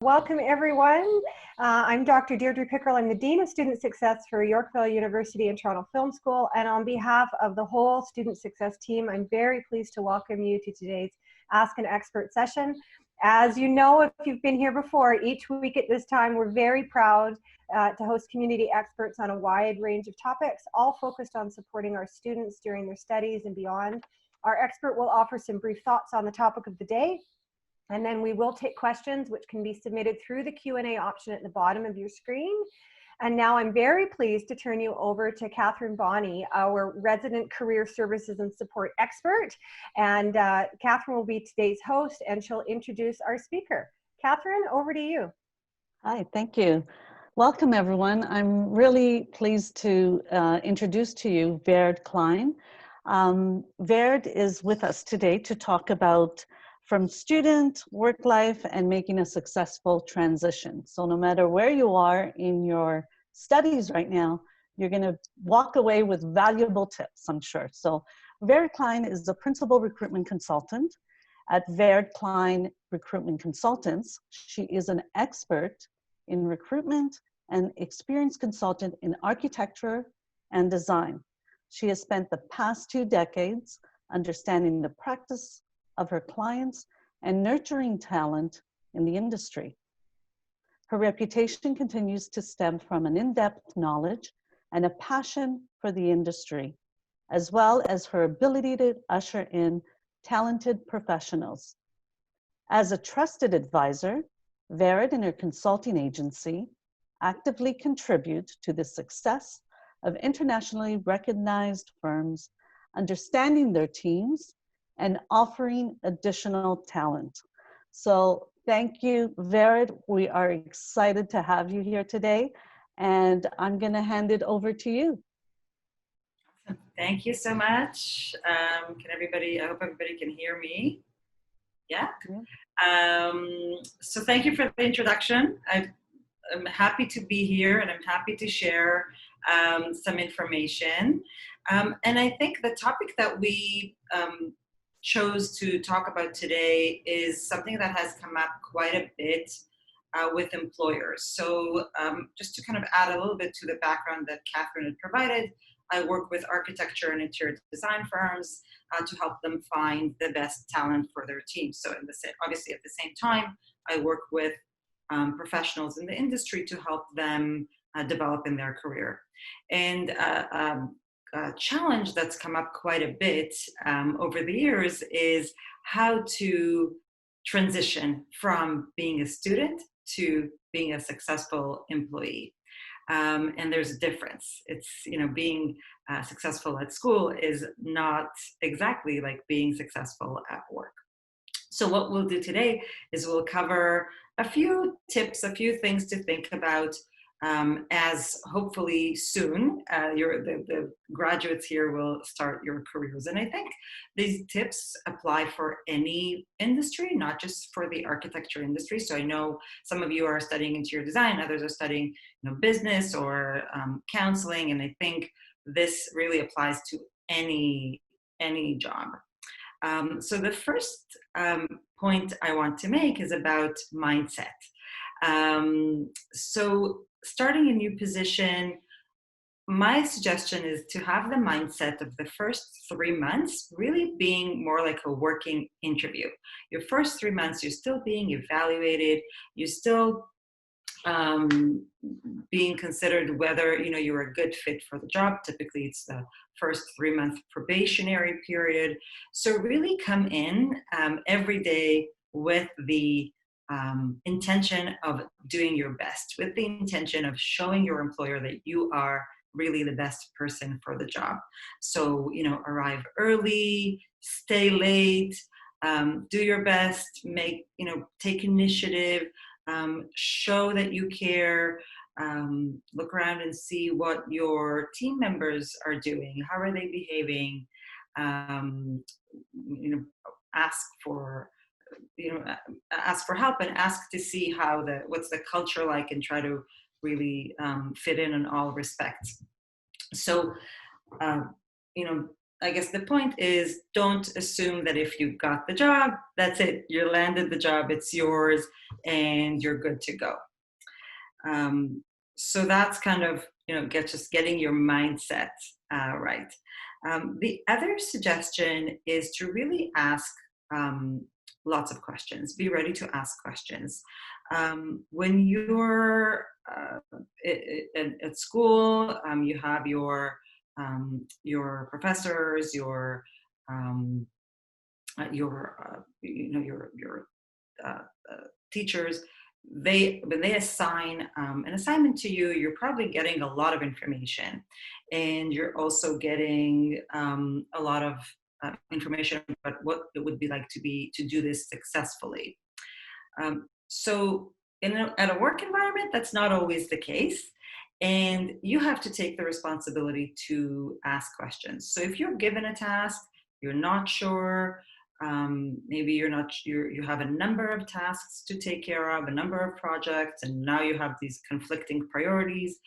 Welcome everyone. I'm Dr. Deirdre Pickrell. I'm the Dean of Student Success for Yorkville University and Toronto Film School. And on behalf of the whole Student Success team, I'm very pleased to welcome you to today's Ask an Expert session. As you know, if you've been here before, each week at this time, we're very proud to host community experts on a wide range of topics, all focused on supporting our students during their studies and beyond. Our expert will offer some brief thoughts on the topic of the day, and then we will take questions which can be submitted through the Q&A option at the bottom of your screen. And now I'm very pleased to turn you over to Catherine Bonney, our resident career services and support expert. And Catherine will be today's host and she'll introduce our speaker. Catherine, over to you. Hi, thank you. Welcome everyone. I'm really pleased to introduce to you Vered Klein. Vered is with us today to talk about from student, work life, and making a successful transition. So no matter where you are in your studies right now, you're gonna walk away with valuable tips, I'm sure. So Vered Klein is the principal recruitment consultant at Vered Klein Recruitment Consultants. She is an expert in recruitment and experienced consultant in architecture and design. She has spent the past 2 decades understanding the practice of her clients and nurturing talent in the industry. Her reputation continues to stem from an in-depth knowledge and a passion for the industry, as well as her ability to usher in talented professionals. As a trusted advisor, Vered and her consulting agency actively contribute to the success of internationally recognized firms, understanding their teams and offering additional talent. So thank you, Vered. We are excited to have you here today, and I'm gonna hand it over to you. Thank you so much. I hope everybody can hear me. Yeah? So thank you for the introduction. I'm happy to be here and I'm happy to share some information. And I think the topic that we chose to talk about today is something that has come up quite a bit with employers. So just to kind of add a little bit to the background that Catherine had provided, I work with architecture and interior design firms to help them find the best talent for their team. So obviously at the same time, I work with professionals in the industry to help them develop in their career. And a challenge that's come up quite a bit over the years is how to transition from being a student to being a successful employee. And there's a difference. It's, being successful at school is not exactly like being successful at work. So what we'll do today is we'll cover a few tips, a few things to think about as hopefully soon the graduates here will start your careers. And I think these tips apply for any industry, not just for the architecture industry. So I know some of you are studying interior design, others are studying business or counseling, and I think this really applies to any job. So the first point I want to make is about mindset. So starting a new position, my suggestion is to have the mindset of the first 3 months really being more like a working interview. Your first 3 months, you're still being evaluated, you're still being considered whether you're a good fit for the job. Typically it's the first 3-month probationary period. So really come in every day with the intention of doing your best, with the intention of showing your employer that you are really the best person for the job. So, arrive early, stay late, do your best, take initiative, show that you care, look around and see what your team members are doing. How are they behaving? Ask for help and ask to see what's the culture like, and try to really fit in all respects. So I guess the point is, don't assume that if you got the job, that's it. You landed the job, it's yours, and you're good to go. So that's kind of, just getting your mindset right. The other suggestion is to really ask lots of questions. Be ready to ask questions. When you're at school, you have your professors, your uh, teachers. When they assign an assignment to you, you're probably getting a lot of information, and you're also getting a lot of information about what it would be like to do this successfully. So at a work environment, that's not always the case. And you have to take the responsibility to ask questions. So if you're given a task, you're not sure, maybe you have a number of tasks to take care of, a number of projects, and now you have these conflicting priorities.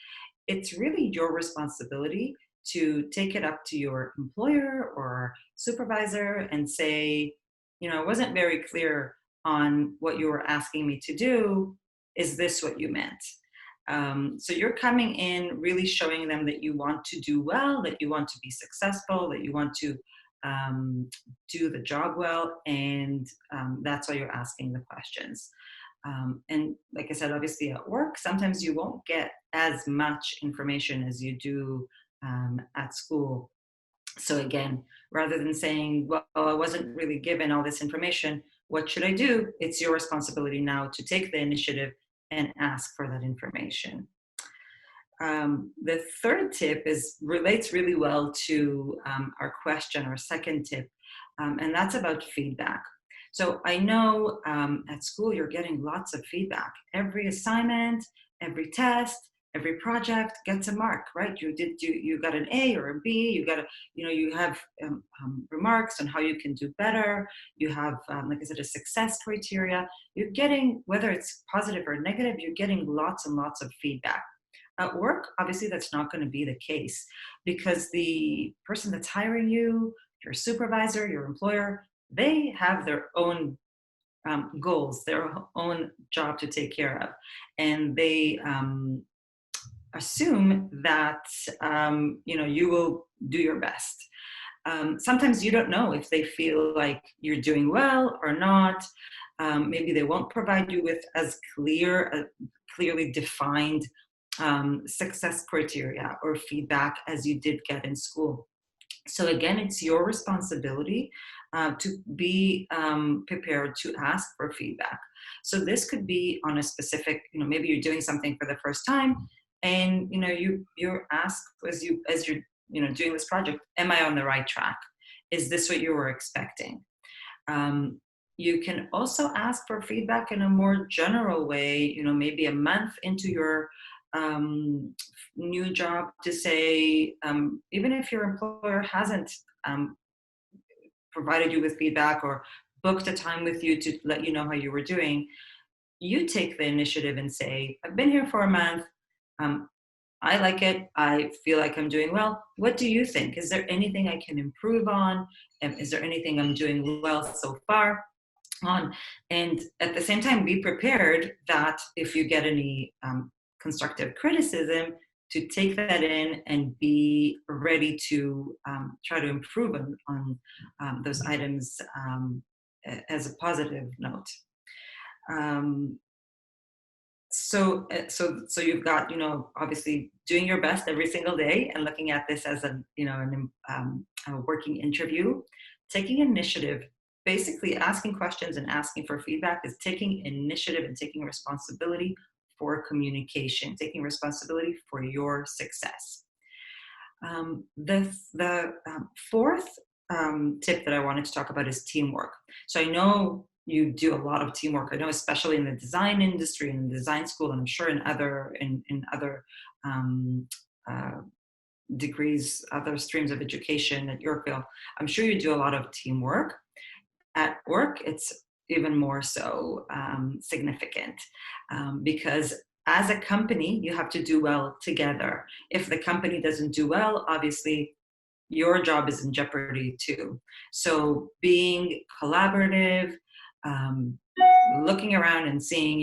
It's really your responsibility to take it up to your employer or supervisor and say, I wasn't very clear on what you were asking me to do. Is this what you meant? So you're coming in really showing them that you want to do well, that you want to be successful, that you want to do the job well, and that's why you're asking the questions. And like I said, obviously at work, sometimes you won't get as much information as you do at school. So again, rather than saying, well, I wasn't really given all this information, what should I do? It's your responsibility now to take the initiative and ask for that information. The third tip relates really well to our question, our second tip, and that's about feedback. So I know at school you're getting lots of feedback. Every assignment, every test, every project gets a mark, right? You got an A or a B. You have remarks on how you can do better. You have, like I said, a success criteria. You're getting, whether it's positive or negative, you're getting lots and lots of feedback. At work, obviously, that's not going to be the case, because the person that's hiring you, your supervisor, your employer, they have their own goals, their own job to take care of. And they assume that, you will do your best. Sometimes you don't know if they feel like you're doing well or not. Maybe they won't provide you with as clearly defined success criteria or feedback as you did get in school. So again, it's your responsibility to be prepared to ask for feedback. So this could be on a specific, maybe you're doing something for the first time, and you're asked as you're doing this project, am I on the right track? Is this what you were expecting? You can also ask for feedback in a more general way, maybe a month into your new job, to say, even if your employer hasn't provided you with feedback or booked a time with you to let you know how you were doing, you take the initiative and say, I've been here for a month. I like it. I feel like I'm doing well. What do you think? Is there anything I can improve on? Is there anything I'm doing well so far on? And at the same time, be prepared that if you get any constructive criticism, to take that in and be ready to try to improve on those items as a positive note. So you've got, obviously doing your best every single day and looking at this as a working interview. Taking initiative, basically asking questions and asking for feedback, is taking initiative and taking responsibility for communication, taking responsibility for your success. The fourth tip that I wanted to talk about is teamwork. So I know you do a lot of teamwork. I know, especially in the design industry and design school, and I'm sure in other degrees, other streams of education at Yorkville, I'm sure you do a lot of teamwork. At work, it's even more so significant, because as a company, you have to do well together. If the company doesn't do well, obviously your job is in jeopardy too. So being collaborative, um, looking around and seeing,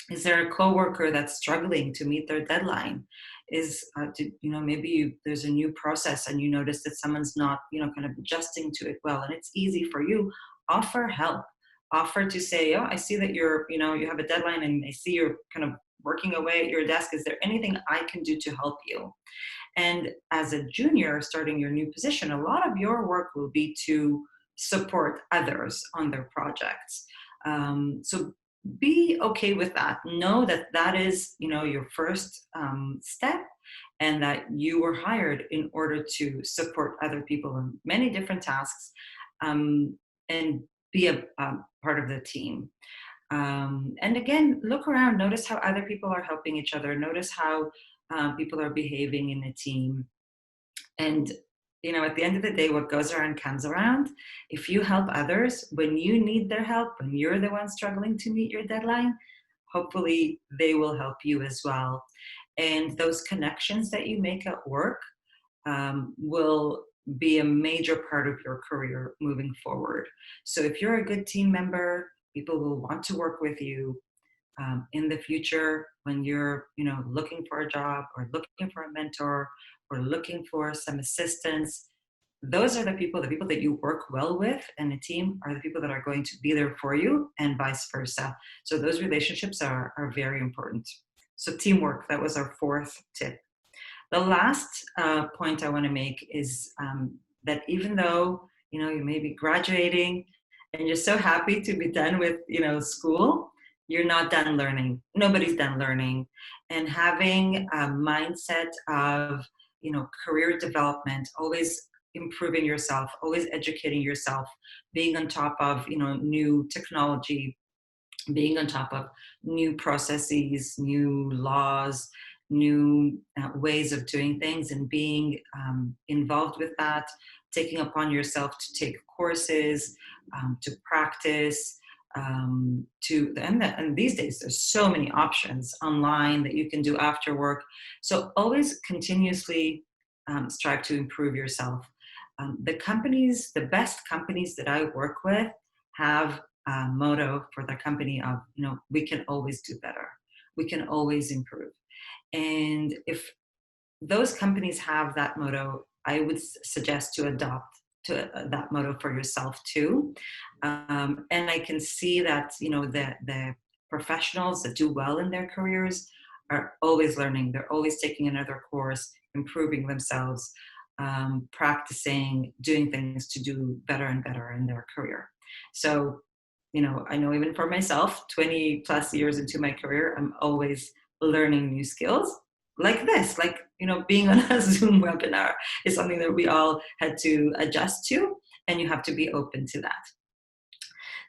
is there a coworker that's struggling to meet their deadline? Maybe there's a new process and you notice that someone's not, kind of adjusting to it well, and it's easy for you. Offer help. Offer to say, oh, I see that you have a deadline, and I see you're kind of working away at your desk. Is there anything I can do to help you? And as a junior starting your new position, a lot of your work will be to support others on their projects. So be okay with that. Know that that is, your first step, and that you were hired in order to support other people in many different tasks, and be a part of the team. And again, look around, notice how other people are helping each other, notice how people are behaving in a team. And, at the end of the day, what goes around comes around. If you help others when you need their help, when you're the one struggling to meet your deadline, hopefully they will help you as well. And those connections that you make at work will be a major part of your career moving forward. So if you're a good team member, people will want to work with you. In the future, when you're looking for a job, or looking for a mentor, or looking for some assistance, those are the people that you work well with, and a team are the people that are going to be there for you, and vice versa. So those relationships are very important. So teamwork, that was our fourth tip. The last point I want to make is that even though you may be graduating and you're so happy to be done with school, you're not done learning. Nobody's done learning. And having a mindset of, career development, always improving yourself, always educating yourself, being on top of, new technology, being on top of new processes, new laws, new ways of doing things, and being involved with that, taking upon yourself to take courses, to practice, and these days there's so many options online that you can do after work. So always continuously strive to improve yourself. The best companies that I work with have a motto for their company of, we can always do better. We can always improve. And if those companies have that motto, I would suggest to adopt that motto for yourself too. And I can see that, the professionals that do well in their careers are always learning. They're always taking another course, improving themselves, practicing, doing things to do better and better in their career. So, I know even for myself, 20 plus years into my career, I'm always learning new skills like this, being on a Zoom webinar is something that we all had to adjust to, and you have to be open to that.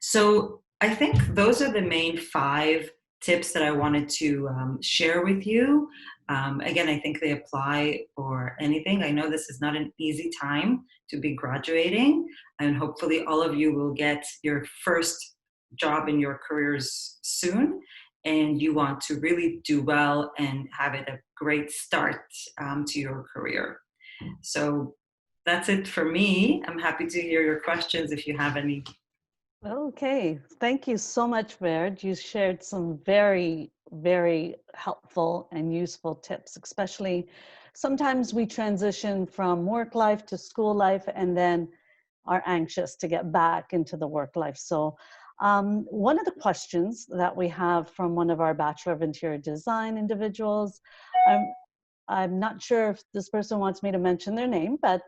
So I think those are the main 5 tips that I wanted to share with you. Again, I think they apply for anything. I know this is not an easy time to be graduating, and hopefully all of you will get your first job in your careers soon, and you want to really do well and have it a great start to your career. So that's it for me. I'm happy to hear your questions if you have any. Okay, thank you so much, Vered. You shared some very, very helpful and useful tips, especially sometimes we transition from work life to school life and then are anxious to get back into the work life. So one of the questions that we have from one of our Bachelor of Interior Design individuals, I'm not sure if this person wants me to mention their name, but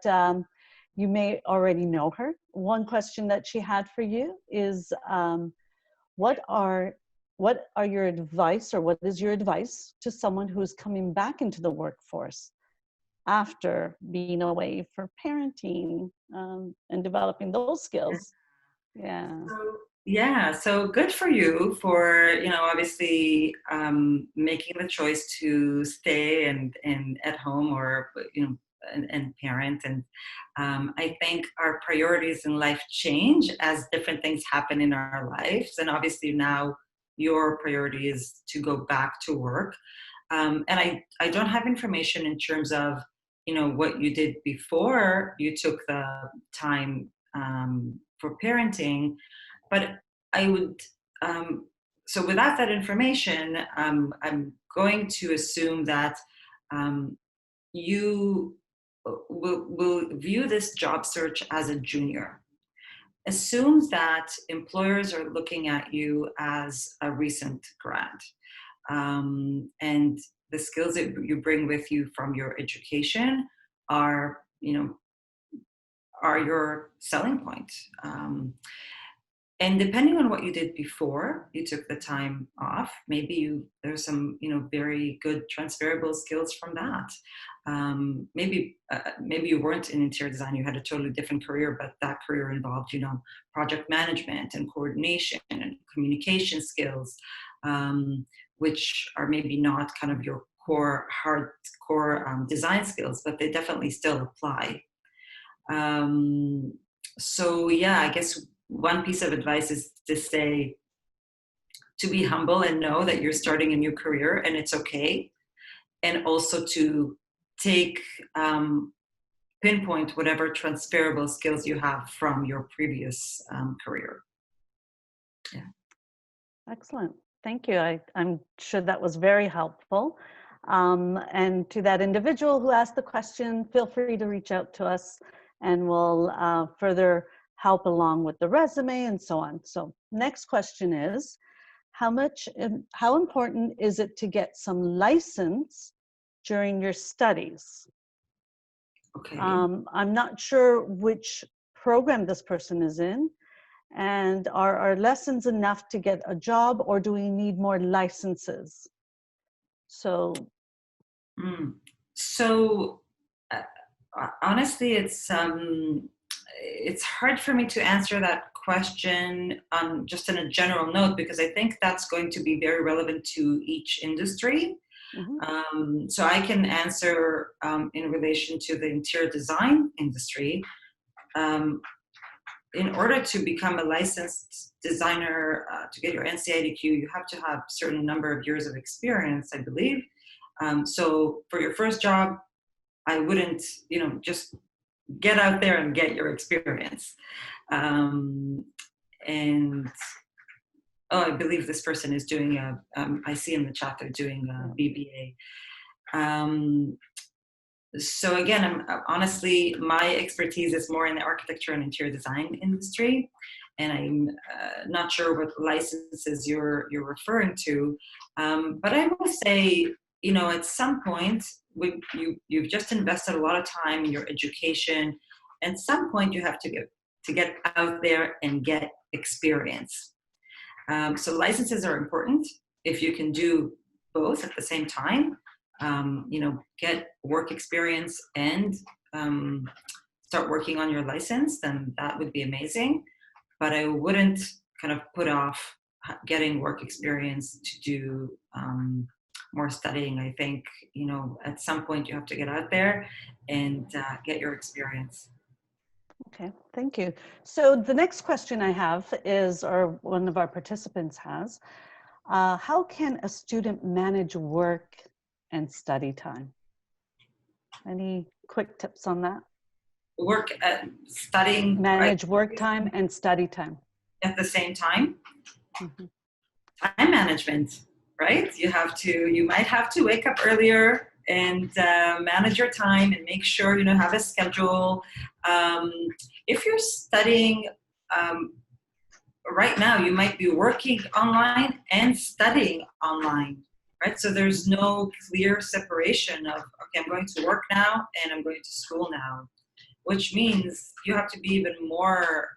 you may already know her. One question that she had for you is, what are your advice, or what is your advice to someone who's coming back into the workforce after being away for parenting and developing those skills? So good for you for, obviously making the choice to stay and at home, or, and parent. And I think our priorities in life change as different things happen in our lives. And obviously now your priority is to go back to work. And I don't have information in terms of what you did before you took the time for parenting. But I would, so without that information, I'm going to assume that you will view this job search as a junior. Assumes that employers are looking at you as a recent grad, and the skills that you bring with you from your education are your selling point. And depending on what you did before you took the time off, maybe there's some very good transferable skills from that. Maybe you weren't in interior design, you had a totally different career, but that career involved project management and coordination and communication skills, which are maybe not kind of your hardcore design skills, but they definitely still apply. So yeah, I guess one piece of advice is to be humble and know that you're starting a new career and it's okay. And also to pinpoint whatever transferable skills you have from your previous career. Yeah. Excellent. Thank you. I'm sure that was very helpful. And to that individual who asked the question, feel free to reach out to us and we'll further help along with the resume and so on. So next question is, how important is it to get some license during your studies? Okay. I'm not sure which program this person is in, and are our lessons enough to get a job, or do we need more licenses? So. So honestly, it's hard for me to answer that question just in a general note, because I think that's going to be very relevant to each industry. Mm-hmm. So I can answer in relation to the interior design industry. In order to become a licensed designer, to get your NCIDQ, you have to have a certain number of years of experience, I believe. So for your first job, I wouldn't, just get out there and get your experience. And I believe this person is doing I see in the chat they're doing a BBA. So again, honestly, my expertise is more in the architecture and interior design industry, and I'm not sure what licenses you're referring to. But I will say, at some point, when you've just invested a lot of time in your education, at some point you have to get out there and get experience. So licenses are important. If you can do both at the same time, get work experience and start working on your license, then that would be amazing. But I wouldn't kind of put off getting work experience to do more studying. I think, at some point you have to get out there and get your experience. Okay, thank you. So the next question I have is, or one of our participants has, how can a student manage work and study time? Any quick tips on that? Studying. Manage work time and study time. At the same time? Mm-hmm. Time management, right? You might have to wake up earlier and manage your time and make sure, have a schedule. If you're studying right now, you might be working online and studying online, right? So there's no clear separation of, okay, I'm going to work now and I'm going to school now, which means you have to be even more,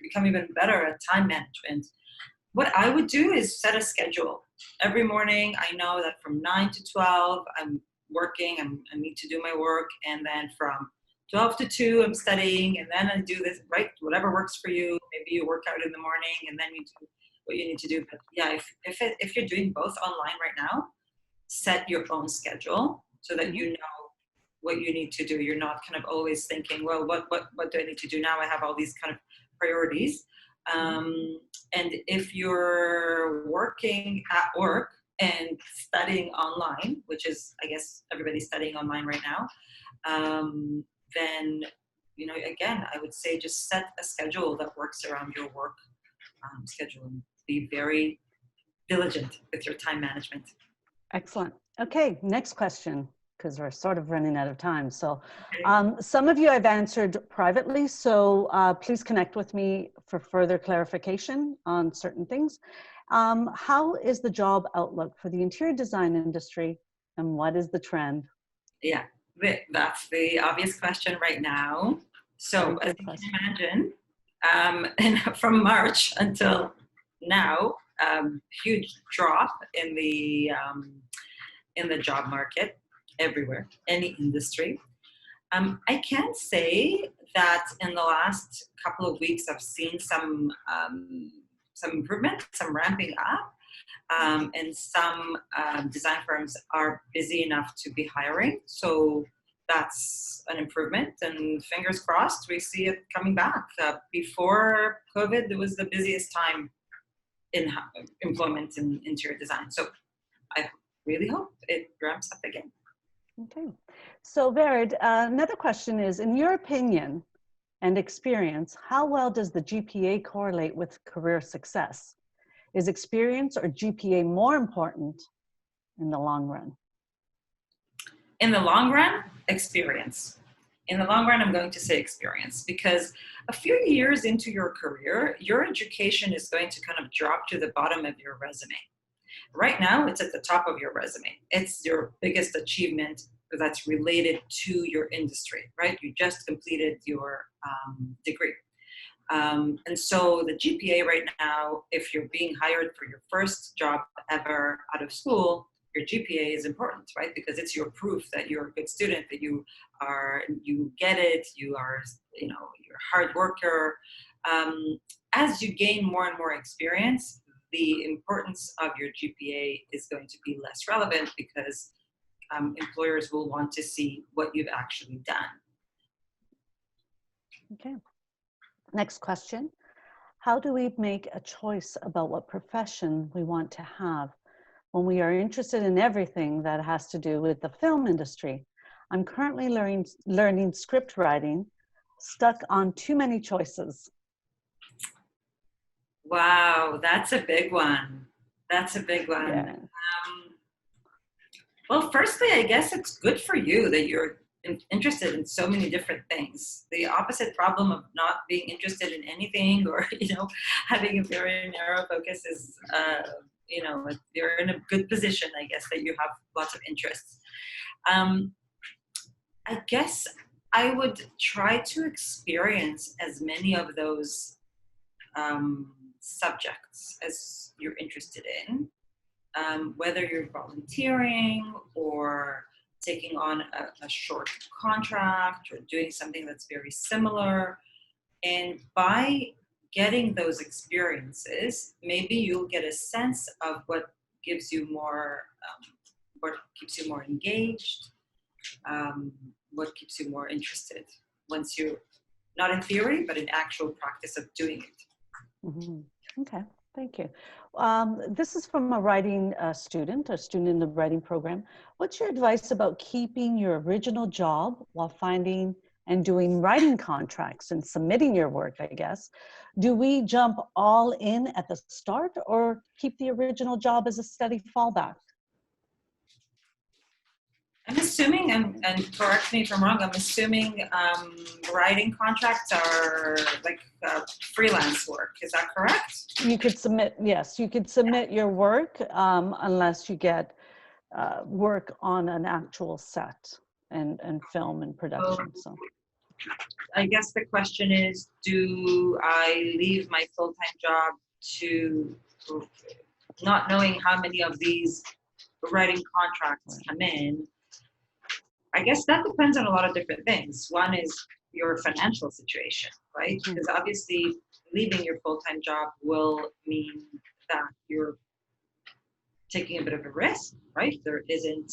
become even better at time management. What I would do is set a schedule. Every morning, I know that from 9 to 12, I'm working, I need to do my work, and then from 12 to 2, I'm studying, and then I do this, right? Whatever works for you. Maybe you work out in the morning, and then you do what you need to do. But yeah, if you're doing both online right now, set your own schedule so that you know what you need to do. You're not kind of always thinking, well, what do I need to do now? I have all these kind of priorities. And if you're working at work, and studying online, which is, I guess, everybody's studying online right now, then, again, I would say just set a schedule that works around your work schedule and be very diligent with your time management. Excellent. Okay, next question, because we're sort of running out of time. So Okay. some of you I've answered privately, so please connect with me for further clarification on certain things. How is the job outlook for the interior design industry, and what is the trend? Yeah, that's the obvious question right now. So Very as good you question. can imagine, and from March until now, huge drop in the job market everywhere, any industry. I can say that in the last couple of weeks, I've seen some improvement, some ramping up, and some design firms are busy enough to be hiring. So that's an improvement, and fingers crossed we see it coming back. Before COVID, it was the busiest time in employment in interior design. So I really hope it ramps up again. Okay. So Vered, another question is, in your opinion and experience, how well does the GPA correlate with career success? Is experience or GPA more important in the long run? In the long run, experience. In the long run, I'm going to say experience, because a few years into your career, your education is going to kind of drop to the bottom of your resume. Right now, it's at the top of your resume. It's your biggest achievement that's related to your industry, right? You just completed your degree. And so the GPA right now, if you're being hired for your first job ever out of school, your GPA is important, right? Because it's your proof that you're a good student, that you get it, you're a hard worker. As you gain more and more experience, the importance of your GPA is going to be less relevant, because employers will want to see what you've actually done. Okay. Next question. How do we make a choice about what profession we want to have when we are interested in everything that has to do with the film industry? I'm currently learning script writing, stuck on too many choices. Wow, that's a big one. That's a big one. Yeah. Well, firstly, I guess it's good for you that you're interested in so many different things. The opposite problem of not being interested in anything, or having a very narrow focus, is you're in a good position, I guess, that you have lots of interests. I guess I would try to experience as many of those subjects as you're interested in, whether you're volunteering or taking on a short contract or doing something that's very similar. And by getting those experiences, maybe you'll get a sense of what gives you more, what keeps you more engaged, what keeps you more interested, once you're not in theory, but in actual practice of doing it. Mm-hmm. Okay, thank you. This is from a student in the writing program. What's your advice about keeping your original job while finding and doing writing contracts and submitting your work, I guess? Do we jump all in at the start, or keep the original job as a steady fallback? I'm assuming, and correct me if I'm wrong, I'm assuming writing contracts are like freelance work. Is that correct? You could submit, yes, you could submit your work unless you get work on an actual set and film and production. So I guess the question is, do I leave my full-time job to not knowing how many of these writing contracts come in? I guess that depends on a lot of different things. One is your financial situation, right? Because obviously leaving your full-time job will mean that you're taking a bit of a risk, right? There isn't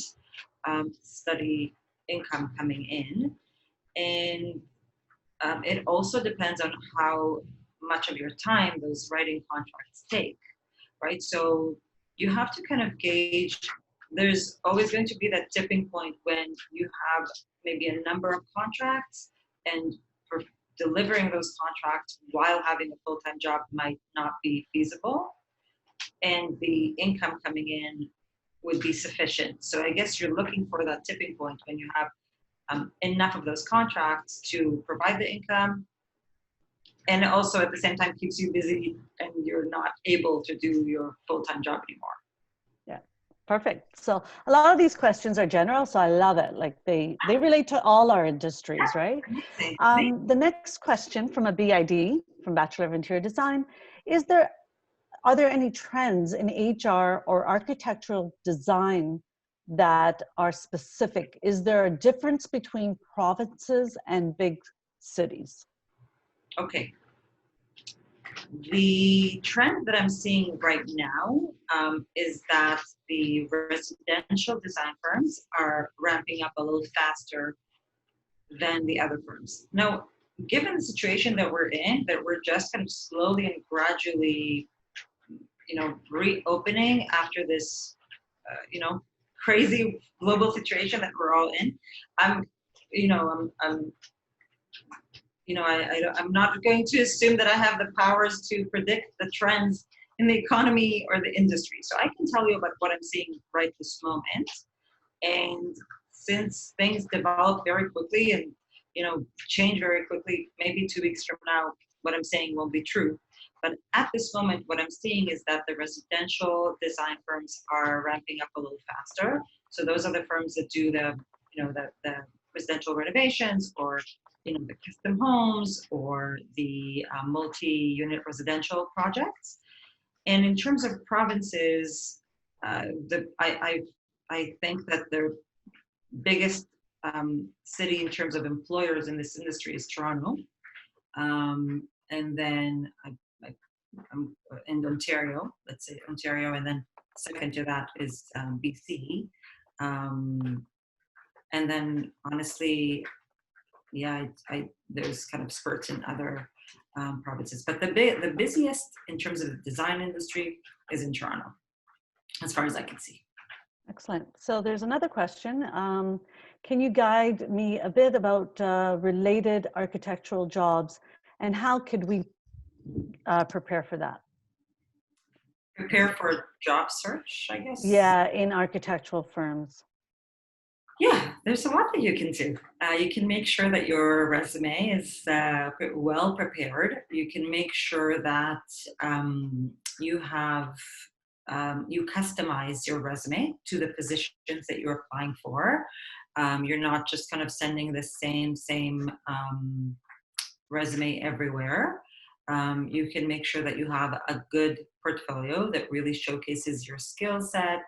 steady income coming in. And it also depends on how much of your time those writing contracts take, right? So you have to kind of gauge, there's always going to be that tipping point when you have maybe a number of contracts, and for delivering those contracts while having a full-time job might not be feasible, and the income coming in would be sufficient. So I guess you're looking for that tipping point when you have enough of those contracts to provide the income, and also at the same time keeps you busy and you're not able to do your full-time job anymore. Yeah, perfect. So a lot of these questions are general, so I love it. Like they relate to all our industries, right? Amazing. The next question from a BID, from Bachelor of Interior Design, are there any trends in HR or architectural design that are specific? Is there a difference between provinces and big cities? Okay. The trend that I'm seeing right now is that the residential design firms are ramping up a little faster than the other firms. Now, given the situation that we're in, that we're just kind of slowly and gradually, reopening after this, crazy global situation that we're all in, I'm not going to assume that I have the powers to predict the trends in the economy or the industry. So I can tell you about what I'm seeing right this moment. And since things develop very quickly and, change very quickly, maybe 2 weeks from now, what I'm saying won't be true. But at this moment, what I'm seeing is that the residential design firms are ramping up a little faster. So those are the firms that do the residential renovations, or the custom homes, or the multi-unit residential projects. And in terms of provinces, I think that the biggest city in terms of employers in this industry is Toronto, and then I'm in Ontario. Let's say Ontario, and then second to that is BC, and then honestly, yeah, there's kind of spurts in other provinces, but the busiest in terms of the design industry is in Toronto, as far as I can see. Excellent. So there's another question. Can you guide me a bit about related architectural jobs, and how could we prepare for that? Prepare for a job search, I guess? Yeah, in architectural firms. Yeah, there's a lot that you can do. You can make sure that your resume is well prepared. You can make sure that you customize your resume to the positions that you're applying for. You're not just kind of sending the same resume everywhere. You can make sure that you have a good portfolio that really showcases your skill set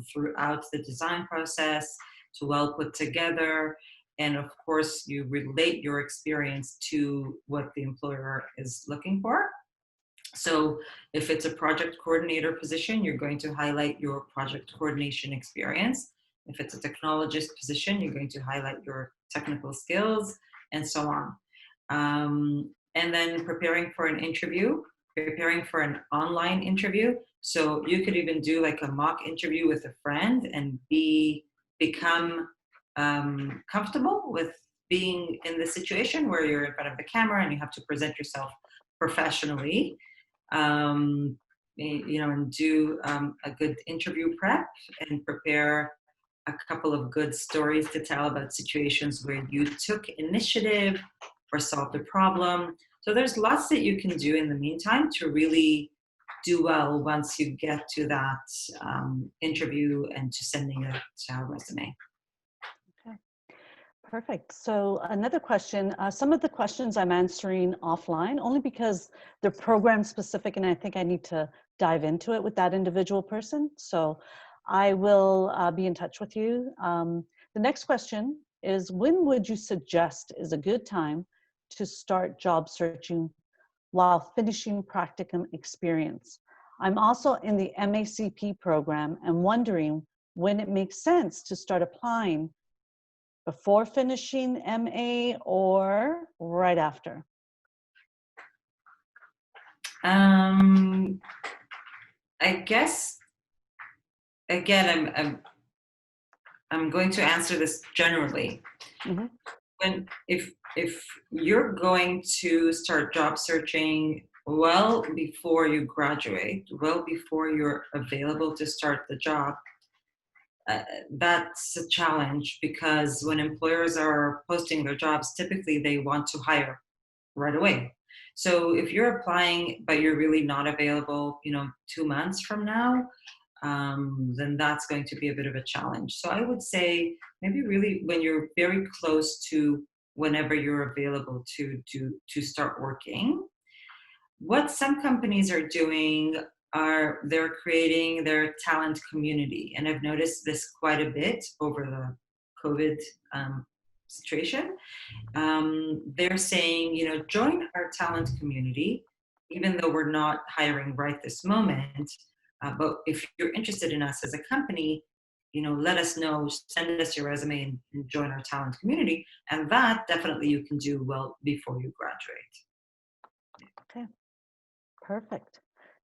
throughout the design process, to well put together. And of course, you relate your experience to what the employer is looking for. So if it's a project coordinator position, you're going to highlight your project coordination experience. If it's a technologist position, you're going to highlight your technical skills, and so on. And then preparing for an online interview. So you could even do like a mock interview with a friend and become comfortable with being in the situation where you're in front of the camera and you have to present yourself professionally, and do a good interview prep, and prepare a couple of good stories to tell about situations where you took initiative or solved a problem. So there's lots that you can do in the meantime to really do well once you get to that interview and to sending a resume. Okay, perfect. So another question, some of the questions I'm answering offline, only because they're program specific, and I think I need to dive into it with that individual person. So I will be in touch with you. The next question is, when would you suggest is a good time to start job searching while finishing practicum experience? I'm also in the MACP program and wondering when it makes sense to start applying, before finishing MA or right after. I guess again, I'm going to answer this generally. Mm-hmm. If you're going to start job searching well before you graduate, well before you're available to start the job, that's a challenge, because when employers are posting their jobs, typically they want to hire right away. So if you're applying but you're really not available, 2 months from now, then that's going to be a bit of a challenge. So I would say maybe really when you're very close to whenever you're available to start working. What some companies are doing are they're creating their talent community, and I've noticed this quite a bit over the COVID situation. They're saying, join our talent community, even though we're not hiring right this moment. But if you're interested in us as a company, let us know, send us your resume and join our talent community. And that definitely you can do well before you graduate. Okay, perfect.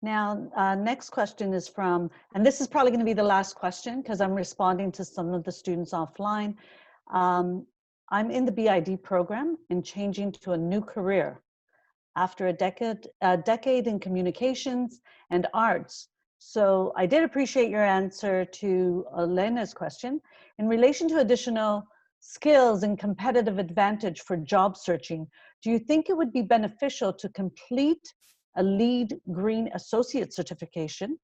Now, next question is from, and this is probably going to be the last question because I'm responding to some of the students offline. I'm in the BID program and changing to a new career after a decade in communications and arts. So I did appreciate your answer to Elena's question. In relation to additional skills and competitive advantage for job searching, do you think it would be beneficial to complete a LEED Green Associate certification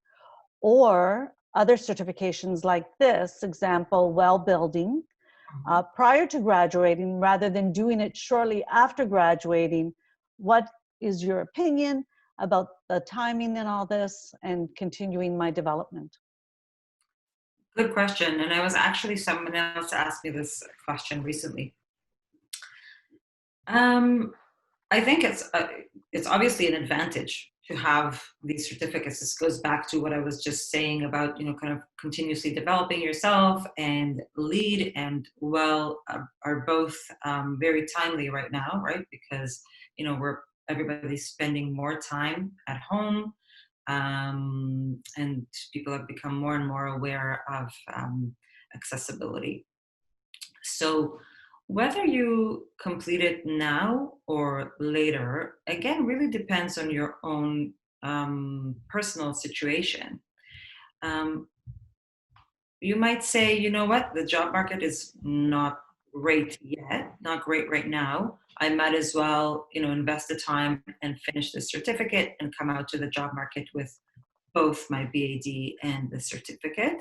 or other certifications like this, example, well building, prior to graduating rather than doing it shortly after graduating? What is your opinion about the timing and all this and continuing my development? Good question. And I was actually, someone else asked me this question recently. I think it's obviously an advantage to have these certificates. This goes back to what I was just saying about, kind of continuously developing yourself, and LEED and well are both very timely right now, right? Because, everybody's spending more time at home, and people have become more and more aware of accessibility. So whether you complete it now or later, again, really depends on your own personal situation. You might say, you know what, the job market is not great yet, not great right now. I might as well, invest the time and finish the certificate and come out to the job market with both my BAD and the certificate.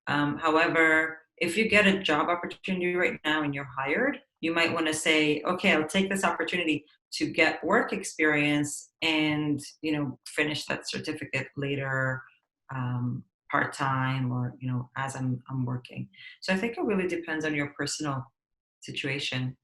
However, if you get a job opportunity right now and you're hired, you might want to say, okay, I'll take this opportunity to get work experience and, finish that certificate later, part-time, or, as I'm working. So I think it really depends on your personal situation.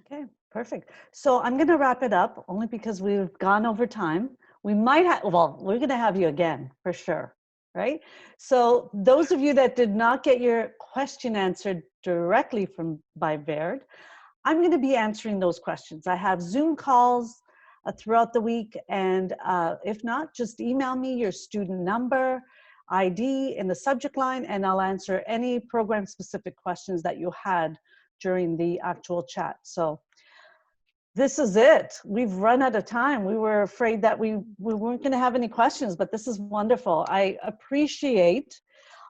Okay, perfect. So I'm going to wrap it up only because we've gone over time. We might have, well, we're going to have you again for sure, right? So those of you that did not get your question answered directly by Vered, I'm going to be answering those questions. I have Zoom calls throughout the week, and if not, just email me your student number, ID in the subject line, and I'll answer any program-specific questions that you had during the actual chat. So this is it. We've run out of time. We were afraid that we weren't going to have any questions, but this is wonderful. I appreciate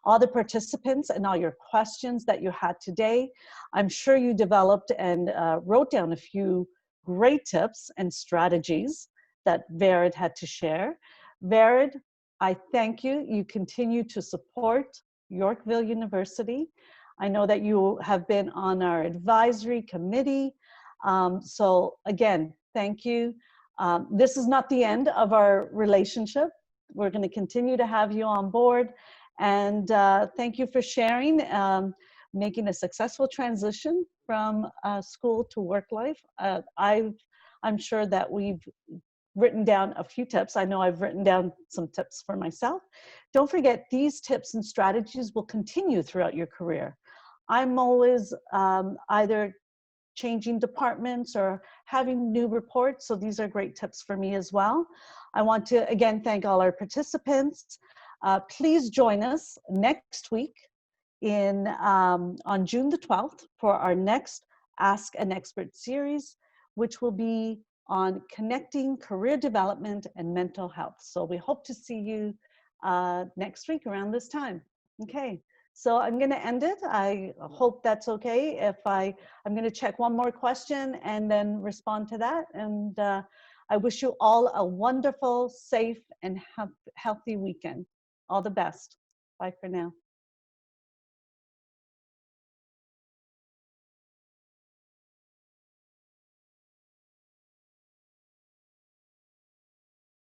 all the participants and all your questions that you had today. I'm sure you developed and wrote down a few great tips and strategies that Vered had to share. Vered, I thank you. You continue to support Yorkville University. I know that you have been on our advisory committee. So again, thank you. This is not the end of our relationship. We're going to continue to have you on board. And thank you for sharing, making a successful transition from school to work life. I'm sure that we've written down a few tips. I know I've written down some tips for myself. Don't forget, these tips and strategies will continue throughout your career. I'm always either changing departments or having new reports, so these are great tips for me as well. I want to again thank all our participants. Please join us next week on June the 12th for our next Ask an Expert series, which will be on connecting career development and mental health. So we hope to see you next week around this time. Okay, so I'm going to end it. I hope that's okay. If I'm going to check one more question and then respond to that. And I wish you all a wonderful, safe, and healthy weekend. All the best. Bye for now.